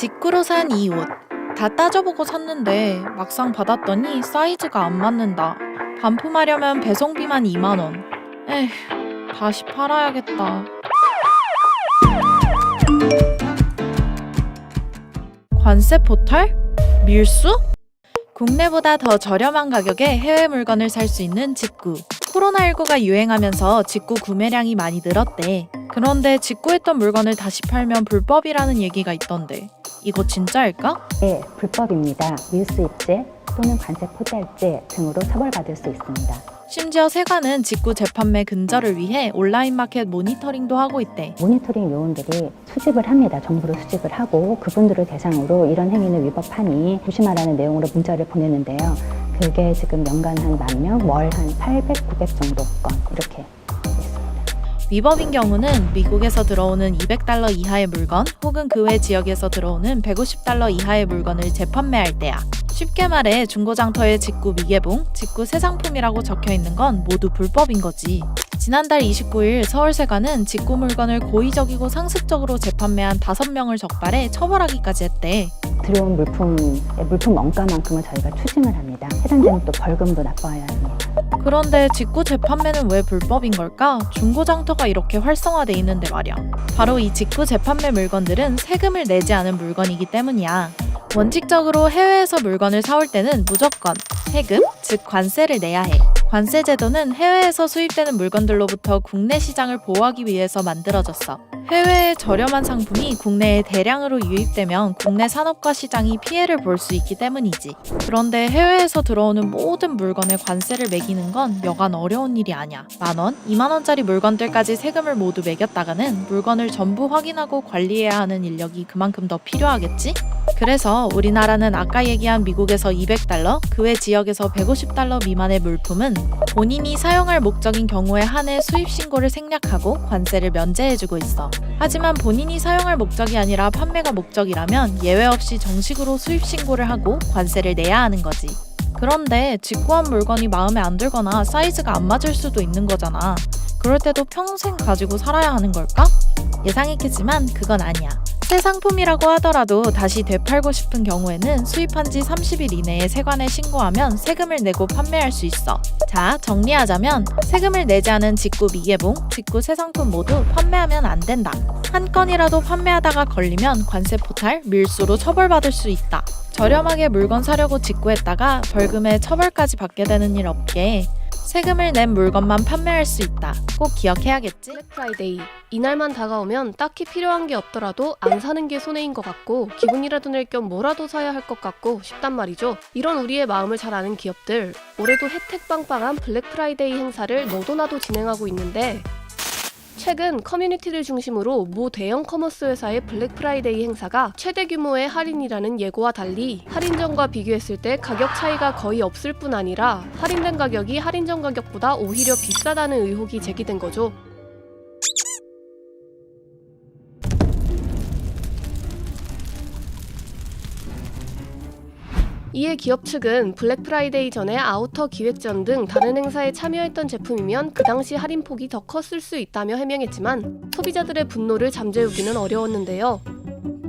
직구로 산 이 옷. 다 따져보고 샀는데 막상 받았더니 사이즈가 안 맞는다. 반품하려면 배송비만 2만 원. 에휴, 다시 팔아야겠다. 관세 포탈? 밀수? 국내보다 더 저렴한 가격에 해외 물건을 살 수 있는 직구. 코로나19가 유행하면서 직구 구매량이 많이 늘었대. 그런데 직구했던 물건을 다시 팔면 불법이라는 얘기가 있던데 이거 진짜일까? 네, 불법입니다. 밀수입죄 또는 관세 포탈죄 등으로 처벌받을 수 있습니다. 심지어 세관은 직구 재판매 근절을 위해 온라인 마켓 모니터링도 하고 있대. 모니터링 요원들이 수집을 합니다. 정보를 수집을 하고 그분들을 대상으로 이런 행위는 위법하니 조심하라는 내용으로 문자를 보내는데요. 그게 지금 연간 한 10,000명, 월 한 800, 900 정도 건 이렇게 있습니다. 위법인 경우는 미국에서 들어오는 $200 이하의 물건 혹은 그 외 지역에서 들어오는 $150 이하의 물건을 재판매할 때야. 쉽게 말해 중고장터에 직구 미개봉, 직구 새 상품이라고 적혀있는 건 모두 불법인 거지. 지난달 29일 서울세관은 직구 물건을 고의적이고 상습적으로 재판매한 5명을 적발해 처벌하기까지 했대. 들어온 물품 원가만큼은 저희가 추징을 합니다. 해당되면 또 벌금도 납부해야 합니다. 그런데 직구 재판매는 왜 불법인 걸까? 중고장터가 이렇게 활성화돼 있는데 말이야. 바로 이 직구 재판매 물건들은 세금을 내지 않은 물건이기 때문이야. 원칙적으로 해외에서 물건을 사올 때는 무조건 세금, 즉 관세를 내야 해. 관세 제도는 해외에서 수입되는 물건들로부터 국내 시장을 보호하기 위해서 만들어졌어. 해외의 저렴한 상품이 국내에 대량으로 유입되면 국내 산업과 시장이 피해를 볼 수 있기 때문이지. 그런데 해외에서 들어오는 모든 물건에 관세를 매기는 건 여간 어려운 일이 아니야. 10,000원, 20,000원짜리 물건들까지 세금을 모두 매겼다가는 물건을 전부 확인하고 관리해야 하는 인력이 그만큼 더 필요하겠지? 그래서 우리나라는 아까 얘기한 미국에서 $200, 그 외 지역에서 $150 미만의 물품은 본인이 사용할 목적인 경우에 한해 수입 신고를 생략하고 관세를 면제해주고 있어. 하지만 본인이 사용할 목적이 아니라 판매가 목적이라면 예외 없이 정식으로 수입 신고를 하고 관세를 내야 하는 거지. 그런데 직구한 물건이 마음에 안 들거나 사이즈가 안 맞을 수도 있는 거잖아. 그럴 때도 평생 가지고 살아야 하는 걸까? 예상했겠지만 그건 아니야. 새 상품이라고 하더라도 다시 되팔고 싶은 경우에는 수입한 지 30일 이내에 세관에 신고하면 세금을 내고 판매할 수 있어. 자, 정리하자면 세금을 내지 않은 직구 미개봉, 직구 새 상품 모두 판매하면 안 된다. 한 건이라도 판매하다가 걸리면 관세 포탈, 밀수로 처벌받을 수 있다. 저렴하게 물건 사려고 직구했다가 벌금에 처벌까지 받게 되는 일 없게 세금을 낸 물건만 판매할 수 있다. 꼭 기억해야겠지? 블랙 프라이데이. 이날만 다가오면 딱히 필요한 게 없더라도 안 사는 게 손해인 것 같고 기분이라도 낼 겸 뭐라도 사야 할 것 같고 싶단 말이죠. 이런 우리의 마음을 잘 아는 기업들, 올해도 혜택 빵빵한 블랙 프라이데이 행사를 너도나도 진행하고 있는데 최근 커뮤니티를 중심으로 모 대형 커머스 회사의 블랙 프라이데이 행사가 최대 규모의 할인이라는 예고와 달리 할인 전과 비교했을 때 가격 차이가 거의 없을 뿐 아니라 할인된 가격이 할인 전 가격보다 오히려 비싸다는 의혹이 제기된 거죠. 이에 기업 측은 블랙 프라이데이 전에 아우터 기획전 등 다른 행사에 참여했던 제품이면 그 당시 할인폭이 더 컸을 수 있다며 해명했지만 소비자들의 분노를 잠재우기는 어려웠는데요.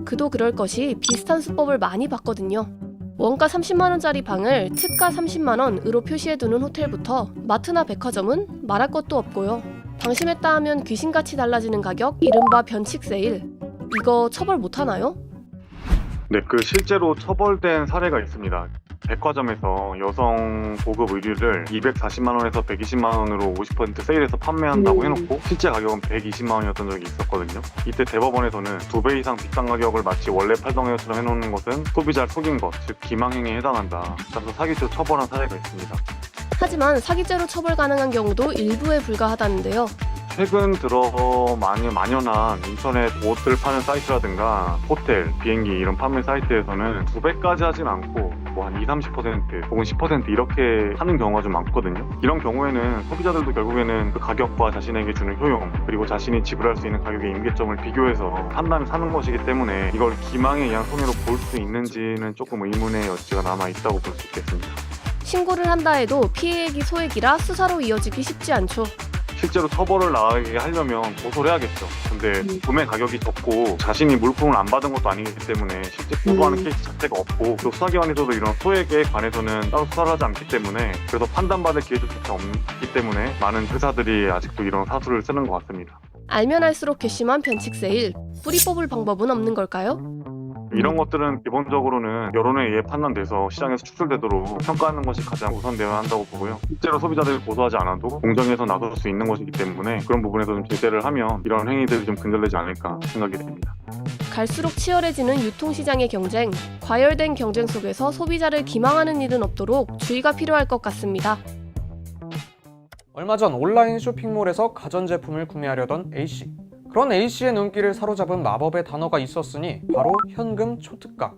그도 그럴 것이 비슷한 수법을 많이 봤거든요. 원가 30만원짜리 방을 특가 30만원으로 표시해두는 호텔부터 마트나 백화점은 말할 것도 없고요. 방심했다 하면 귀신같이 달라지는 가격, 이른바 변칙 세일. 이거 처벌 못하나요? 네, 실제로 처벌된 사례가 있습니다. 백화점에서 여성 고급 의류를 240만 원에서 120만 원으로 50% 세일해서 판매한다고 해놓고 실제 가격은 120만 원이었던 적이 있었거든요. 이때 대법원에서는 2배 이상 비싼 가격을 마치 원래 팔던 것처럼 해놓는 것은 소비자를 속인 것, 즉 기망행위에 해당한다. 따라서 사기죄로 처벌한 사례가 있습니다. 하지만 사기죄로 처벌 가능한 경우도 일부에 불과하다는데요. 최근 들어 만연한 인터넷 옷을 파는 사이트라든가 호텔, 비행기 이런 판매 사이트에서는 2배까지 하진 않고 뭐 한 20-30% 혹은 10% 이렇게 하는 경우가 좀 많거든요. 이런 경우에는 소비자들도 결국에는 그 가격과 자신에게 주는 효용 그리고 자신이 지불할 수 있는 가격의 임계점을 비교해서 판단을 사는 것이기 때문에 이걸 기망에 의한 손해로 볼 수 있는지는 조금 의문의 여지가 남아있다고 볼 수 있겠습니다. 신고를 한다 해도 피해액이 소액이라 수사로 이어지기 쉽지 않죠. 실제로 처벌을 나가게 하려면 고소를 해야겠죠. 근데 구매 가격이 적고 자신이 물품을 안 받은 것도 아니기 때문에 실제 고소하는 케이스 자체가 없고, 또 수사기관에서도 이런 소액에 관해서는 따로 수사를 하지 않기 때문에, 그래서 판단받을 기회조차 없기 때문에 많은 회사들이 아직도 이런 사수를 쓰는 것 같습니다. 알면 알수록 괘씸한 변칙 세일. 뿌리 뽑을 방법은 없는 걸까요? 이런 것들은 기본적으로는 여론에 의해 판단돼서 시장에서 추출되도록 평가하는 것이 가장 우선되어야 한다고 보고요. 실제로 소비자들이 고소하지 않아도 공정에서 나설 수 있는 것이기 때문에 그런 부분에서 좀 제재를 하면 이런 행위들이 좀 근절되지 않을까 생각이 됩니다. 갈수록 치열해지는 유통시장의 경쟁. 과열된 경쟁 속에서 소비자를 기망하는 일은 없도록 주의가 필요할 것 같습니다. 얼마 전 온라인 쇼핑몰에서 가전제품을 구매하려던 A씨. 그런 A씨의 눈길을 사로잡은 마법의 단어가 있었으니 바로 현금 초특가.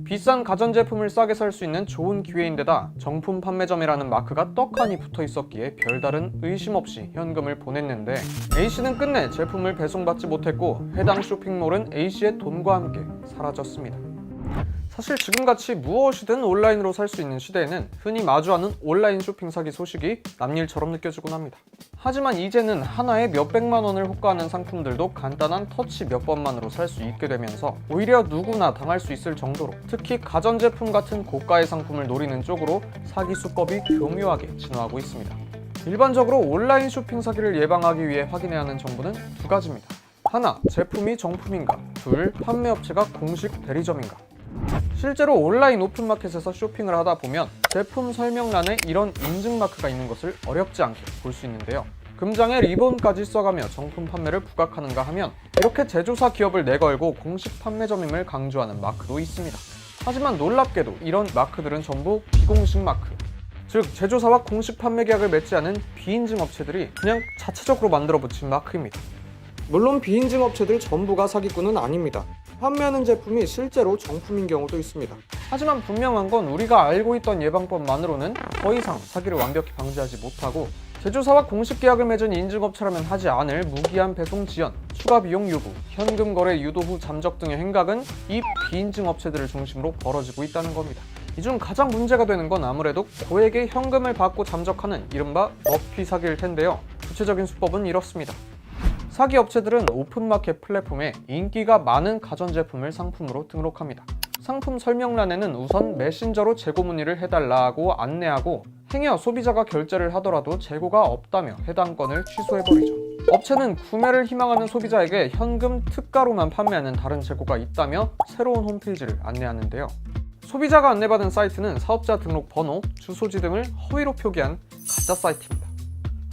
비싼 가전제품을 싸게 살 수 있는 좋은 기회인데다 정품 판매점이라는 마크가 떡하니 붙어 있었기에 별다른 의심 없이 현금을 보냈는데, A씨는 끝내 제품을 배송받지 못했고 해당 쇼핑몰은 A씨의 돈과 함께 사라졌습니다. 사실 지금같이 무엇이든 온라인으로 살 수 있는 시대에는 흔히 마주하는 온라인 쇼핑 사기 소식이 남일처럼 느껴지곤 합니다. 하지만 이제는 하나에 몇백만 원을 호가하는 상품들도 간단한 터치 몇 번만으로 살 수 있게 되면서 오히려 누구나 당할 수 있을 정도로, 특히 가전제품 같은 고가의 상품을 노리는 쪽으로 사기 수법이 교묘하게 진화하고 있습니다. 일반적으로 온라인 쇼핑 사기를 예방하기 위해 확인해야 하는 정보는 두 가지입니다. 하나, 제품이 정품인가. 둘, 판매업체가 공식 대리점인가. 실제로 온라인 오픈마켓에서 쇼핑을 하다 보면 제품 설명란에 이런 인증마크가 있는 것을 어렵지 않게 볼 수 있는데요. 금장에 리본까지 써가며 정품 판매를 부각하는가 하면 이렇게 제조사 기업을 내걸고 공식 판매점임을 강조하는 마크도 있습니다. 하지만 놀랍게도 이런 마크들은 전부 비공식 마크, 즉 제조사와 공식 판매 계약을 맺지 않은 비인증 업체들이 그냥 자체적으로 만들어 붙인 마크입니다. 물론 비인증 업체들 전부가 사기꾼은 아닙니다. 판매하는 제품이 실제로 정품인 경우도 있습니다. 하지만 분명한 건 우리가 알고 있던 예방법만으로는 더 이상 사기를 완벽히 방지하지 못하고, 제조사와 공식 계약을 맺은 인증업체라면 하지 않을 무기한 배송 지연, 추가 비용 요구, 현금 거래 유도 후 잠적 등의 행각은 이 비인증 업체들을 중심으로 벌어지고 있다는 겁니다. 이 중 가장 문제가 되는 건 아무래도 고액의 현금을 받고 잠적하는 이른바 머피 사기일 텐데요. 구체적인 수법은 이렇습니다. 사기 업체들은 오픈마켓 플랫폼에 인기가 많은 가전제품을 상품으로 등록합니다. 상품 설명란에는 우선 메신저로 재고 문의를 해달라고 안내하고, 행여 소비자가 결제를 하더라도 재고가 없다며 해당 건을 취소해버리죠. 업체는 구매를 희망하는 소비자에게 현금 특가로만 판매하는 다른 재고가 있다며 새로운 홈페이지를 안내하는데요. 소비자가 안내받은 사이트는 사업자 등록 번호, 주소지 등을 허위로 표기한 가짜 사이트입니다.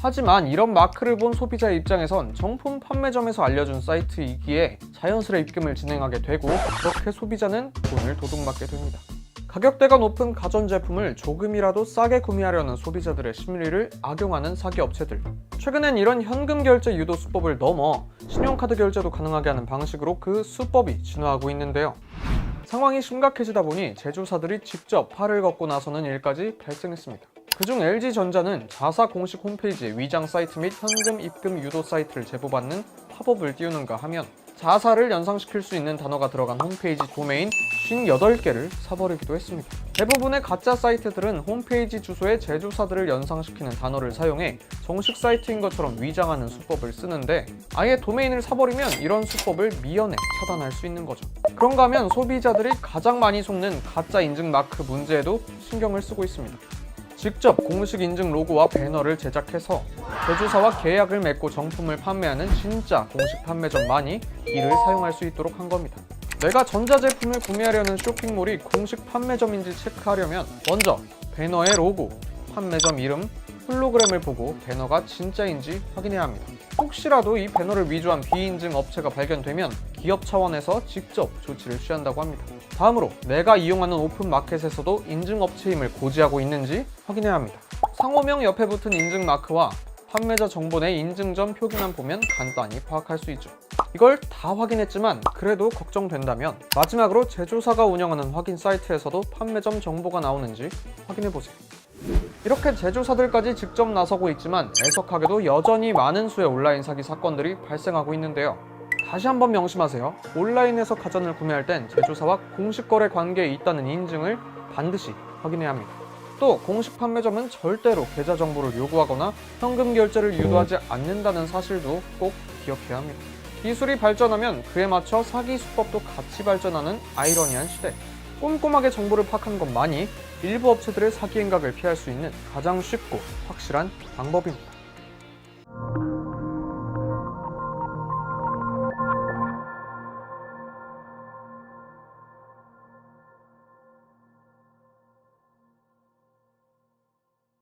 하지만 이런 마크를 본 소비자의 입장에선 정품 판매점에서 알려준 사이트이기에 자연스레 입금을 진행하게 되고, 그렇게 소비자는 돈을 도둑맞게 됩니다. 가격대가 높은 가전제품을 조금이라도 싸게 구매하려는 소비자들의 심리를 악용하는 사기 업체들. 최근엔 이런 현금 결제 유도 수법을 넘어 신용카드 결제도 가능하게 하는 방식으로 그 수법이 진화하고 있는데요. 상황이 심각해지다 보니 제조사들이 직접 팔을 걷고 나서는 일까지 발생했습니다. 그중 LG전자는 자사 공식 홈페이지에 위장 사이트 및 현금 입금 유도 사이트를 제보받는 팝업을 띄우는가 하면 자사를 연상시킬 수 있는 단어가 들어간 홈페이지 도메인 58개를 사버리기도 했습니다. 대부분의 가짜 사이트들은 홈페이지 주소에 제조사들을 연상시키는 단어를 사용해 정식 사이트인 것처럼 위장하는 수법을 쓰는데, 아예 도메인을 사버리면 이런 수법을 미연에 차단할 수 있는 거죠. 그런가 하면 소비자들이 가장 많이 속는 가짜 인증 마크 문제에도 신경을 쓰고 있습니다. 직접 공식 인증 로고와 배너를 제작해서 제조사와 계약을 맺고 정품을 판매하는 진짜 공식 판매점만이 이를 사용할 수 있도록 한 겁니다. 내가 전자제품을 구매하려는 쇼핑몰이 공식 판매점인지 체크하려면 먼저 배너의 로고, 판매점 이름, 홀로그램을 보고 배너가 진짜인지 확인해야 합니다. 혹시라도 이 배너를 위조한 비인증 업체가 발견되면 기업 차원에서 직접 조치를 취한다고 합니다. 다음으로 내가 이용하는 오픈마켓에서도 인증업체임을 고지하고 있는지 확인해야 합니다. 상호명 옆에 붙은 인증 마크와 판매자 정보 내 인증점 표기만 보면 간단히 파악할 수 있죠. 이걸 다 확인했지만 그래도 걱정된다면 마지막으로 제조사가 운영하는 확인 사이트에서도 판매점 정보가 나오는지 확인해보세요. 이렇게 제조사들까지 직접 나서고 있지만 애석하게도 여전히 많은 수의 온라인 사기 사건들이 발생하고 있는데요. 다시 한번 명심하세요. 온라인에서 가전을 구매할 땐 제조사와 공식 거래 관계에 있다는 인증을 반드시 확인해야 합니다. 또 공식 판매점은 절대로 계좌 정보를 요구하거나 현금 결제를 유도하지 않는다는 사실도 꼭 기억해야 합니다. 기술이 발전하면 그에 맞춰 사기 수법도 같이 발전하는 아이러니한 시대. 꼼꼼하게 정보를 파악한 것만이 일부 업체들의 사기 행각을 피할 수 있는 가장 쉽고 확실한 방법입니다.